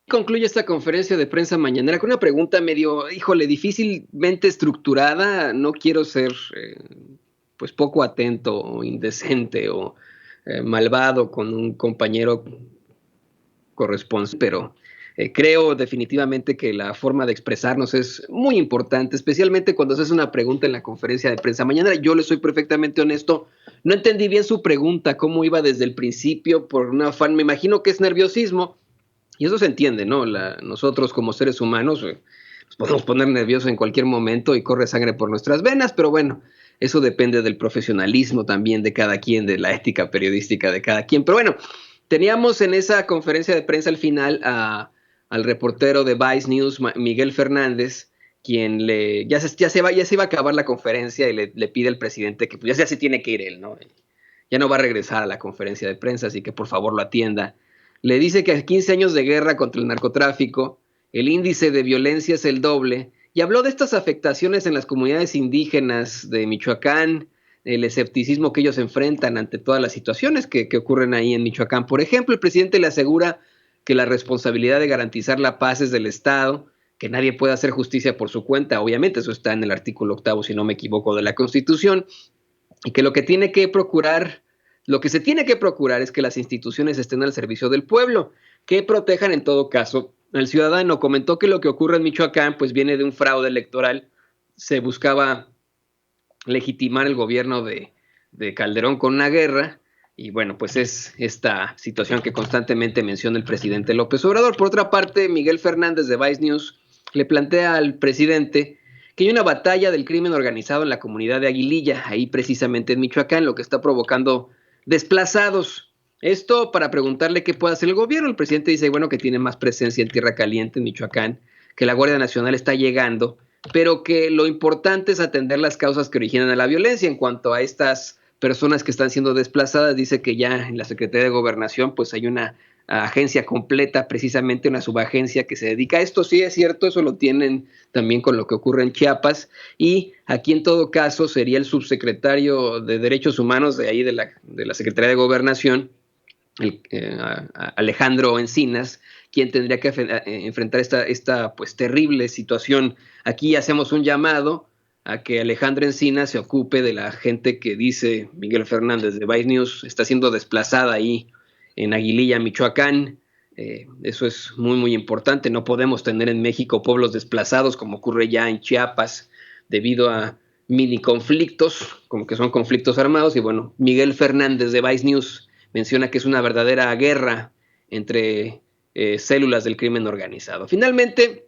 Concluye esta conferencia de prensa mañanera con una pregunta medio, híjole, difícilmente estructurada. No quiero ser, pues, poco atento o indecente o malvado con un compañero corresponsal, pero creo definitivamente que la forma de expresarnos es muy importante, especialmente cuando se hace una pregunta en la conferencia de prensa mañanera. Yo le soy perfectamente honesto, no entendí bien su pregunta, cómo iba desde el principio, por un afán, me imagino que es nerviosismo. Y eso se entiende, ¿no? Nosotros como seres humanos nos podemos poner nerviosos en cualquier momento y corre sangre por nuestras venas, pero bueno, eso depende del profesionalismo también de cada quien, de la ética periodística de cada quien. Pero bueno, teníamos en esa conferencia de prensa al final al reportero de Vice News, Miguel Fernández, quien ya se iba a acabar la conferencia y le pide al presidente que pues, ya se tiene que ir él, ¿no? Ya no va a regresar a la conferencia de prensa, así que por favor lo atienda. Le dice que a 15 años de guerra contra el narcotráfico, el índice de violencia es el doble, y habló de estas afectaciones en las comunidades indígenas de Michoacán, el escepticismo que ellos enfrentan ante todas las situaciones que ocurren ahí en Michoacán. Por ejemplo, el presidente le asegura que la responsabilidad de garantizar la paz es del Estado, que nadie puede hacer justicia por su cuenta, obviamente eso está en el artículo 8, si no me equivoco, de la Constitución, y que lo que se tiene que procurar es que las instituciones estén al servicio del pueblo, que protejan en todo caso al ciudadano. Comentó que lo que ocurre en Michoacán pues viene de un fraude electoral. Se buscaba legitimar el gobierno de Calderón con una guerra, y bueno, pues es esta situación que constantemente menciona el presidente López Obrador. Por otra parte, Miguel Fernández de Vice News le plantea al presidente que hay una batalla del crimen organizado en la comunidad de Aguililla, ahí precisamente en Michoacán, lo que está provocando desplazados. Esto para preguntarle qué puede hacer el gobierno. El presidente dice, bueno, que tiene más presencia en Tierra Caliente, en Michoacán, que la Guardia Nacional está llegando, pero que lo importante es atender las causas que originan a la violencia. En cuanto a estas personas que están siendo desplazadas, dice que ya en la Secretaría de Gobernación pues hay una agencia completa, precisamente una subagencia que se dedica a esto. Sí, es cierto, eso lo tienen también con lo que ocurre en Chiapas, y aquí en todo caso sería el subsecretario de Derechos Humanos de ahí de la Secretaría de Gobernación, Alejandro Encinas, quien tendría que enfrentar esta pues terrible situación. Aquí hacemos un llamado a que Alejandro Encinas se ocupe de la gente que dice Miguel Fernández de Vice News está siendo desplazada ahí en Aguililla, Michoacán. Eso es muy, muy importante. No podemos tener en México pueblos desplazados como ocurre ya en Chiapas debido a mini conflictos, como que son conflictos armados. Y bueno, Miguel Fernández de Vice News menciona que es una verdadera guerra entre células del crimen organizado. Finalmente,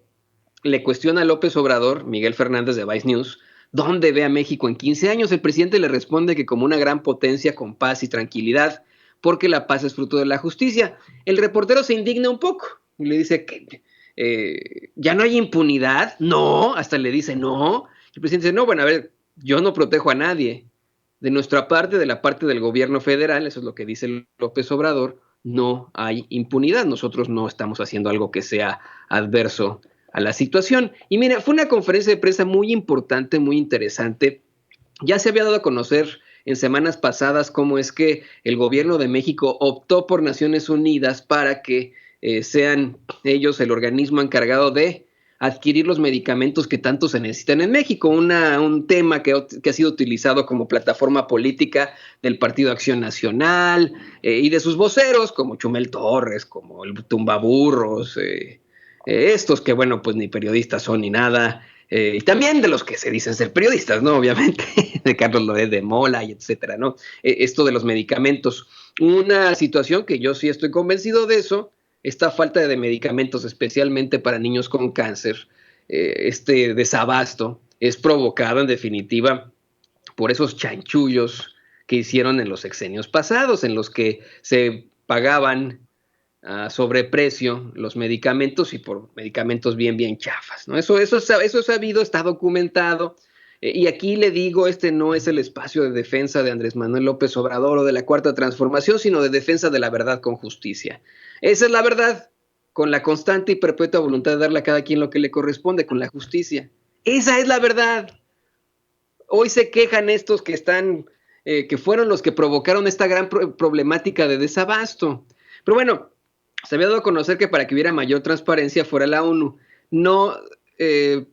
le cuestiona a López Obrador, Miguel Fernández de Vice News, ¿dónde ve a México en 15 años? El presidente le responde que como una gran potencia con paz y tranquilidad, porque la paz es fruto de la justicia. El reportero se indigna un poco y le dice que ya no hay impunidad. No, hasta le dice no. El presidente dice, no, bueno, a ver, yo no protejo a nadie. De nuestra parte, de la parte del gobierno federal, eso es lo que dice López Obrador, no hay impunidad. Nosotros no estamos haciendo algo que sea adverso a la situación. Y mira, fue una conferencia de prensa muy importante, muy interesante. Ya se había dado a conocer en semanas pasadas cómo es que el gobierno de México optó por Naciones Unidas para que sean ellos el organismo encargado de adquirir los medicamentos que tanto se necesitan en México, un tema que ha sido utilizado como plataforma política del Partido Acción Nacional y de sus voceros, como Chumel Torres, como el Tumbaburros, estos que, bueno, pues ni periodistas son ni nada, y también de los que se dicen ser periodistas, ¿no? Obviamente, de Carlos Loret de Mola y etcétera, ¿no? Esto de los medicamentos. Una situación que yo sí estoy convencido de eso, esta falta de medicamentos, especialmente para niños con cáncer, este desabasto, es provocado en definitiva por esos chanchullos que hicieron en los sexenios pasados, en los que se pagaban a sobreprecio los medicamentos y por medicamentos bien, bien chafas, ¿no? Eso es sabido, está documentado. Y aquí le digo, este no es el espacio de defensa de Andrés Manuel López Obrador o de la Cuarta Transformación, sino de defensa de la verdad con justicia. Esa es la verdad, con la constante y perpetua voluntad de darle a cada quien lo que le corresponde, con la justicia. Esa es la verdad. Hoy se quejan estos que fueron los que provocaron esta gran problemática de desabasto. Pero bueno, se había dado a conocer que para que hubiera mayor transparencia fuera la ONU. No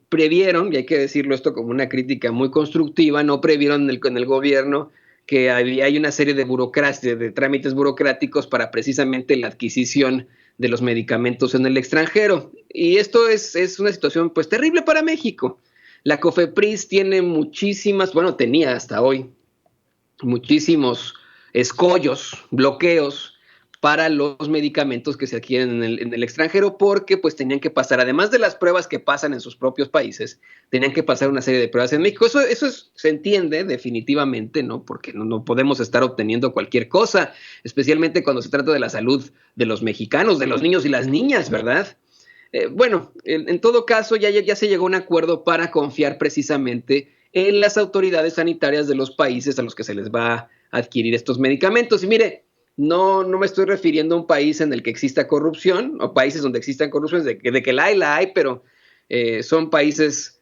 previeron, y hay que decirlo esto como una crítica muy constructiva, no previeron en el gobierno que hay una serie de burocracias, de trámites burocráticos para precisamente la adquisición de los medicamentos en el extranjero. Y esto es una situación pues terrible para México. La COFEPRIS tiene muchísimas, bueno, tenía hasta hoy muchísimos escollos, bloqueos para los medicamentos que se adquieren en el extranjero, porque pues tenían que pasar, además de las pruebas que pasan en sus propios países, tenían que pasar una serie de pruebas en México. Eso se entiende definitivamente, ¿no? Porque no podemos estar obteniendo cualquier cosa, especialmente cuando se trata de la salud de los mexicanos, de los niños y las niñas, ¿verdad? Bueno, en todo caso, ya se llegó a un acuerdo para confiar precisamente en las autoridades sanitarias de los países a los que se les va a adquirir estos medicamentos. Y mire, no me estoy refiriendo a un país en el que exista corrupción, o países donde existan corrupción, de que la hay, pero son países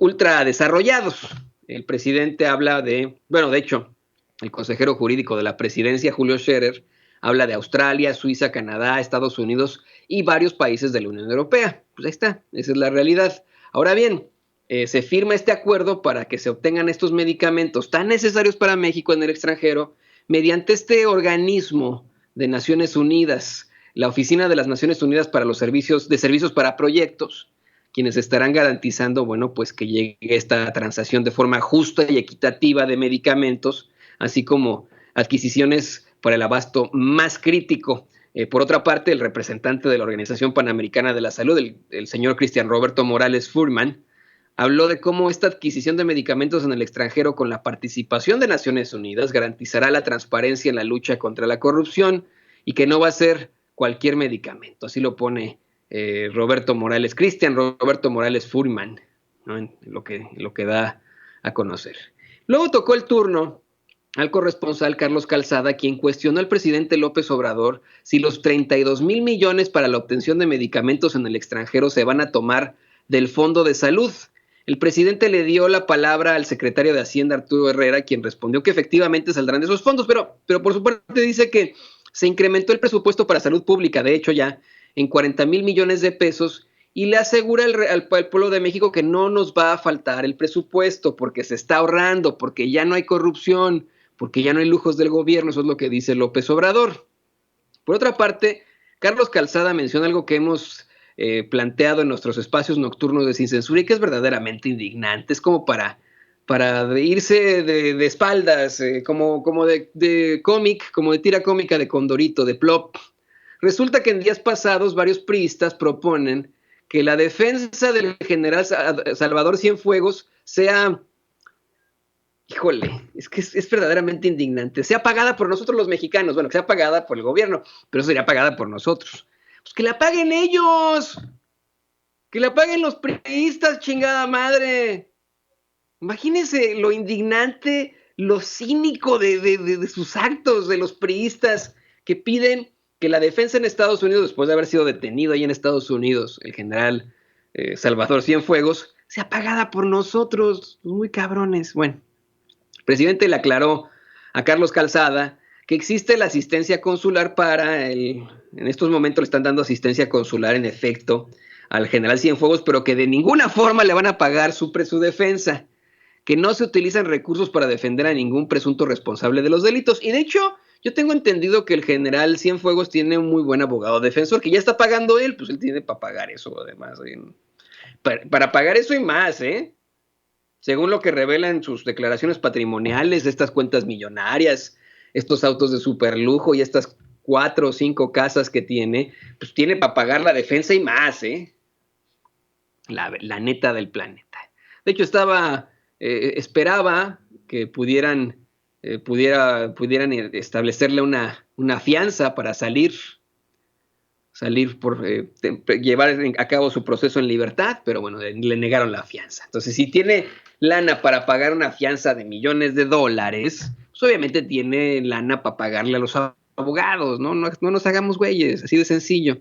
ultra desarrollados. El presidente habla bueno, de hecho, el consejero jurídico de la presidencia, Julio Scherer, habla de Australia, Suiza, Canadá, Estados Unidos y varios países de la Unión Europea. Pues ahí está, esa es la realidad. Ahora bien, se firma este acuerdo para que se obtengan estos medicamentos tan necesarios para México en el extranjero mediante este organismo de Naciones Unidas, la Oficina de las Naciones Unidas para los Servicios para Proyectos, quienes estarán garantizando, bueno, pues que llegue esta transacción de forma justa y equitativa de medicamentos, así como adquisiciones para el abasto más crítico. Por otra parte, el representante de la Organización Panamericana de la Salud, el señor Cristian Roberto Morales Furman, habló de cómo esta adquisición de medicamentos en el extranjero con la participación de Naciones Unidas garantizará la transparencia en la lucha contra la corrupción y que no va a ser cualquier medicamento. Así lo pone Cristian Roberto Morales Furman, ¿no? En lo que da a conocer. Luego tocó el turno al corresponsal Carlos Calzada, quien cuestionó al presidente López Obrador si los 32 mil millones para la obtención de medicamentos en el extranjero se van a tomar del Fondo de Salud. El presidente le dio la palabra al secretario de Hacienda, Arturo Herrera, quien respondió que efectivamente saldrán de esos fondos, pero por su parte dice que se incrementó el presupuesto para salud pública, de hecho ya, en 40 mil millones de pesos, y le asegura al pueblo de México que no nos va a faltar el presupuesto porque se está ahorrando, porque ya no hay corrupción, porque ya no hay lujos del gobierno. Eso es lo que dice López Obrador. Por otra parte, Carlos Calzada menciona algo que hemos planteado en nuestros espacios nocturnos de Sin Censura y que es verdaderamente indignante. Es como para irse de espaldas, como de cómic, como de tira cómica de Condorito, de Plop. Resulta que en días pasados varios priistas proponen que la defensa del general Salvador Cienfuegos sea, híjole, es que es verdaderamente indignante, sea pagada por nosotros los mexicanos, bueno, que sea pagada por el gobierno, pero sería pagada por nosotros. Pues que la paguen ellos, que la paguen los priistas, chingada madre. Imagínense lo indignante, lo cínico de sus actos, de los priistas que piden que la defensa en Estados Unidos, después de haber sido detenido ahí en Estados Unidos, el general Salvador Cienfuegos, sea pagada por nosotros, muy cabrones. Bueno, el presidente le aclaró a Carlos Calzada que existe la asistencia consular en estos momentos le están dando asistencia consular en efecto al general Cienfuegos, pero que de ninguna forma le van a pagar su defensa, que no se utilizan recursos para defender a ningún presunto responsable de los delitos. Y de hecho, yo tengo entendido que el general Cienfuegos tiene un muy buen abogado defensor, que ya está pagando él, pues él tiene para pagar eso además. Para pagar eso y más, según lo que revela en sus declaraciones patrimoniales, estas cuentas millonarias, estos autos de superlujo y estas 4 o 5 casas que tiene, pues tiene para pagar la defensa y más, la neta del planeta. De hecho, esperaba que pudieran establecerle una fianza para llevar a cabo su proceso en libertad, pero bueno, le negaron la fianza. Entonces, si tiene lana para pagar una fianza de millones de dólares, pues obviamente tiene lana para pagarle a los abogados, ¿no? No nos hagamos güeyes, así de sencillo.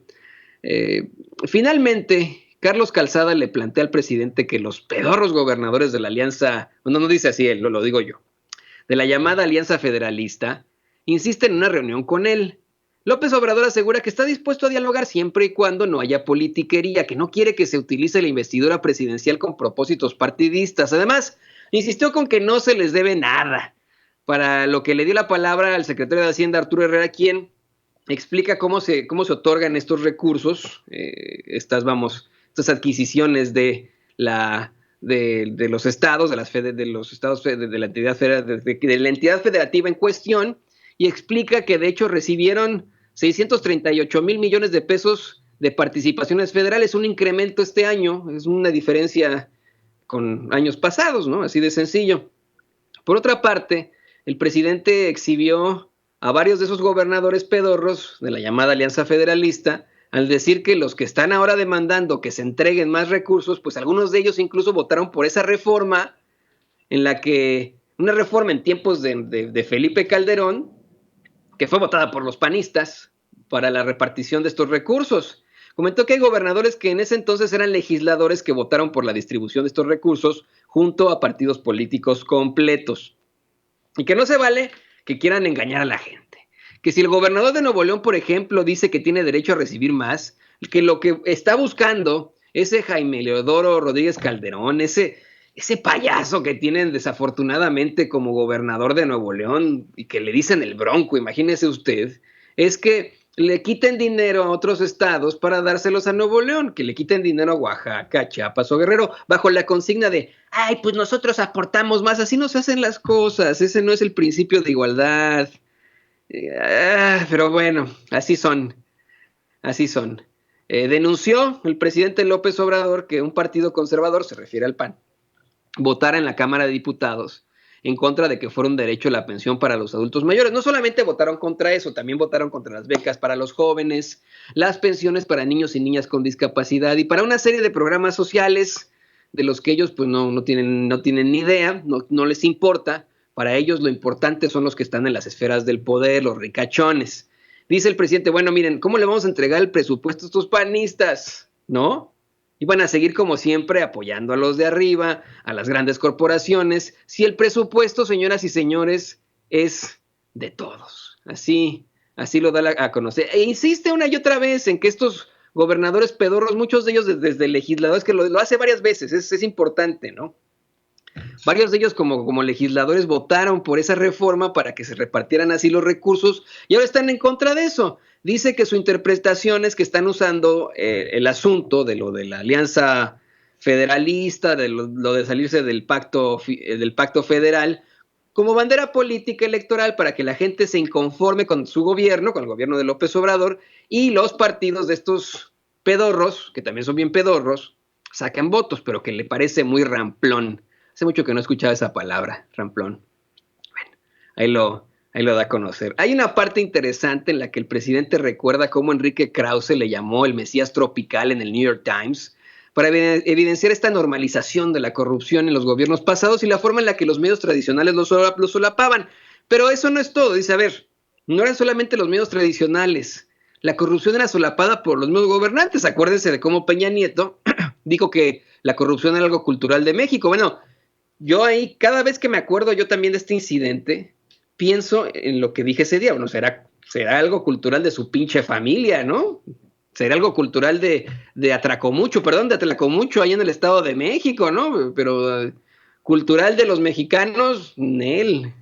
Finalmente, Carlos Calzada le plantea al presidente que los pedorros gobernadores de la alianza, no dice así él, lo digo yo, de la llamada Alianza Federalista, insisten en una reunión con él. López Obrador asegura que está dispuesto a dialogar siempre y cuando no haya politiquería, que no quiere que se utilice la investidura presidencial con propósitos partidistas. Además, insistió con que no se les debe nada, para lo que le dio la palabra al secretario de Hacienda, Arturo Herrera, quien explica cómo se otorgan estos recursos, estas adquisiciones de los estados, de los estados de la entidad de la entidad federativa en cuestión, y explica que de hecho recibieron 638 mil millones de pesos de participaciones federales, un incremento este año, es una diferencia con años pasados, ¿no? Así de sencillo. Por otra parte, el presidente exhibió a varios de esos gobernadores pedorros de la llamada Alianza Federalista al decir que los que están ahora demandando que se entreguen más recursos, pues algunos de ellos incluso votaron por esa reforma una reforma en tiempos de Felipe Calderón, que fue votada por los panistas para la repartición de estos recursos. Comentó que hay gobernadores que en ese entonces eran legisladores que votaron por la distribución de estos recursos junto a partidos políticos completos. Y que no se vale que quieran engañar a la gente. Que si el gobernador de Nuevo León, por ejemplo, dice que tiene derecho a recibir más, que lo que está buscando ese Jaime Leodoro Rodríguez Calderón, ese payaso que tienen desafortunadamente como gobernador de Nuevo León y que le dicen el Bronco, imagínese usted, es que le quiten dinero a otros estados para dárselos a Nuevo León, que le quiten dinero a Oaxaca, Chiapas o Guerrero, bajo la consigna de, ay, pues nosotros aportamos más, así no se hacen las cosas, ese no es el principio de igualdad. Pero bueno, así son. Denunció el presidente López Obrador que un partido conservador, se refiere al PAN, votara en la Cámara de Diputados en contra de que fuera un derecho la pensión para los adultos mayores. No solamente votaron contra eso, también votaron contra las becas para los jóvenes, las pensiones para niños y niñas con discapacidad y para una serie de programas sociales de los que ellos pues no tienen ni idea, no les importa. Para ellos lo importante son los que están en las esferas del poder, los ricachones. Dice el presidente, bueno, miren, ¿cómo le vamos a entregar el presupuesto a estos panistas? ¿No? Y van a seguir como siempre apoyando a los de arriba, a las grandes corporaciones, si el presupuesto, señoras y señores, es de todos. Así lo da a conocer. E insiste una y otra vez en que estos gobernadores pedorros, muchos de ellos desde legisladores, que lo hace varias veces, es importante, ¿no? Varios de ellos como legisladores votaron por esa reforma para que se repartieran así los recursos y ahora están en contra de eso. Dice que su interpretación es que están usando el asunto de lo de la alianza federalista, de lo de salirse del pacto federal, como bandera política electoral para que la gente se inconforme con su gobierno, con el gobierno de López Obrador, y los partidos de estos pedorros, que también son bien pedorros, sacan votos, pero que le parece muy ramplón. Hace mucho que no escuchaba esa palabra, ramplón. Bueno, ahí lo da a conocer. Hay una parte interesante en la que el presidente recuerda cómo Enrique Krause le llamó el Mesías tropical en el New York Times para evidenciar esta normalización de la corrupción en los gobiernos pasados y la forma en la que los medios tradicionales lo solapaban. Pero eso no es todo. Dice, a ver, no eran solamente los medios tradicionales. La corrupción era solapada por los mismos gobernantes. Acuérdense de cómo Peña Nieto dijo que la corrupción era algo cultural de México. Bueno, yo ahí, cada vez que me acuerdo yo también de este incidente, pienso en lo que dije ese día. Bueno, será algo cultural de su pinche familia, ¿no? Será algo cultural de Atracomucho, de Atlacomulco, ahí en el Estado de México, ¿no? Pero cultural de los mexicanos, Nel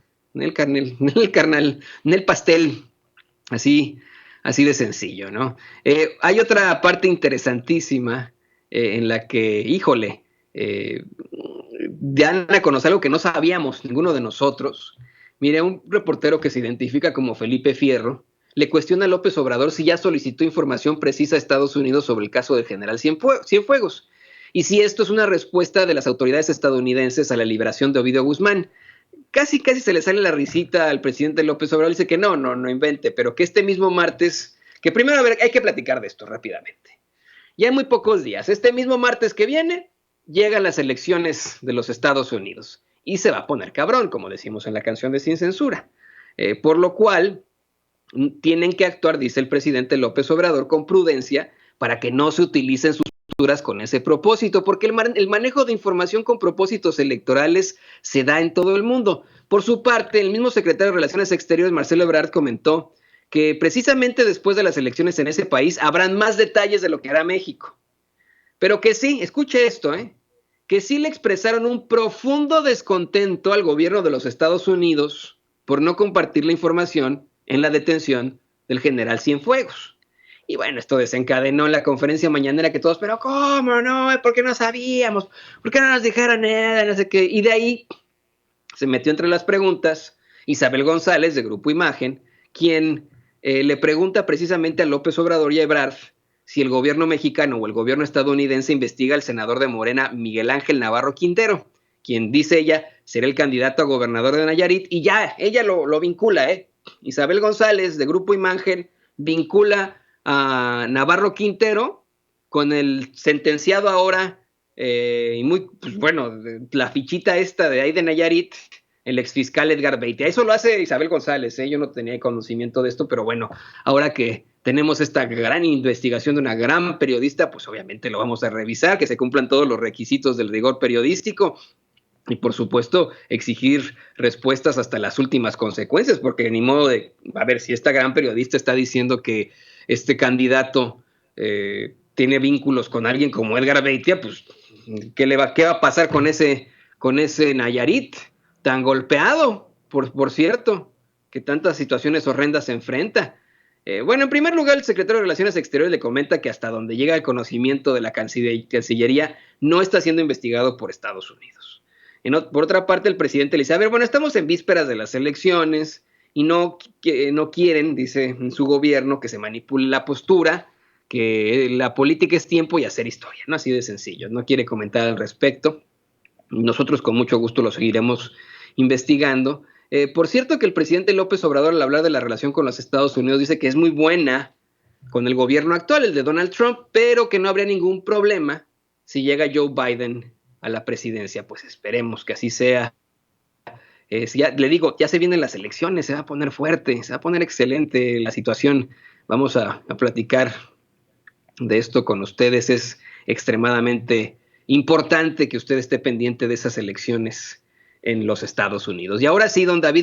carnal, Nel pastel. Así de sencillo, ¿no? Hay otra parte interesantísima en la que, híjole, dan a conocer algo que no sabíamos ninguno de nosotros. Mire, un reportero que se identifica como Felipe Fierro le cuestiona a López Obrador si ya solicitó información precisa a Estados Unidos sobre el caso del general Cienfuegos y si esto es una respuesta de las autoridades estadounidenses a la liberación de Ovidio Guzmán. Casi se le sale la risita al presidente López Obrador, dice que no invente, pero que este mismo martes, que primero, a ver, hay que platicar de esto rápidamente. Ya en muy pocos días, este mismo martes que viene, llegan las elecciones de los Estados Unidos y se va a poner cabrón, como decimos en la canción de Sin Censura. Por lo cual, tienen que actuar, dice el presidente López Obrador, con prudencia para que no se utilicen sus posturas con ese propósito, porque el manejo de información con propósitos electorales se da en todo el mundo. Por su parte, el mismo secretario de Relaciones Exteriores, Marcelo Ebrard, comentó que precisamente después de las elecciones en ese país habrán más detalles de lo que hará México. Pero que sí, escuche esto, que sí le expresaron un profundo descontento al gobierno de los Estados Unidos por no compartir la información en la detención del general Cienfuegos. Y bueno, esto desencadenó en la conferencia mañanera que todos, pero ¿cómo no? ¿Por qué no sabíamos? ¿Por qué no nos dijeron nada? No sé qué. Y de ahí se metió entre las preguntas Isabel González, de Grupo Imagen, quien le pregunta precisamente a López Obrador y a Ebrard si el gobierno mexicano o el gobierno estadounidense investiga al senador de Morena, Miguel Ángel Navarro Quintero, quien dice ella será el candidato a gobernador de Nayarit, y ya, ella lo vincula, Isabel González, de Grupo Imagen, vincula a Navarro Quintero con el sentenciado ahora, y muy, pues bueno, la fichita esta de ahí de Nayarit, el exfiscal Edgar Beitia. Eso lo hace Isabel González, yo no tenía conocimiento de esto, pero bueno, ahora que tenemos esta gran investigación de una gran periodista, pues obviamente lo vamos a revisar, que se cumplan todos los requisitos del rigor periodístico y por supuesto exigir respuestas hasta las últimas consecuencias, porque ni modo de, a ver, si esta gran periodista está diciendo que este candidato tiene vínculos con alguien como Edgar Beitia, pues ¿qué va a pasar con ese Nayarit tan golpeado, por cierto, que tantas situaciones horrendas se enfrenta? Bueno, en primer lugar, el secretario de Relaciones Exteriores le comenta que hasta donde llega el conocimiento de la Cancillería no está siendo investigado por Estados Unidos. Por otra parte, el presidente le dice, a ver, bueno, estamos en vísperas de las elecciones y no quieren, dice en su gobierno, que se manipule la postura, que la política es tiempo y hacer historia, ¿no? Así de sencillo, no quiere comentar al respecto. Nosotros con mucho gusto lo seguiremos investigando. Por cierto que el presidente López Obrador, al hablar de la relación con los Estados Unidos, dice que es muy buena con el gobierno actual, el de Donald Trump, pero que no habría ningún problema si llega Joe Biden a la presidencia. Pues esperemos que así sea. Ya, le digo, ya se vienen las elecciones, se va a poner fuerte, se va a poner excelente la situación. Vamos a platicar de esto con ustedes. Es extremadamente importante que usted esté pendiente de esas elecciones en los Estados Unidos. Y ahora sí, don David.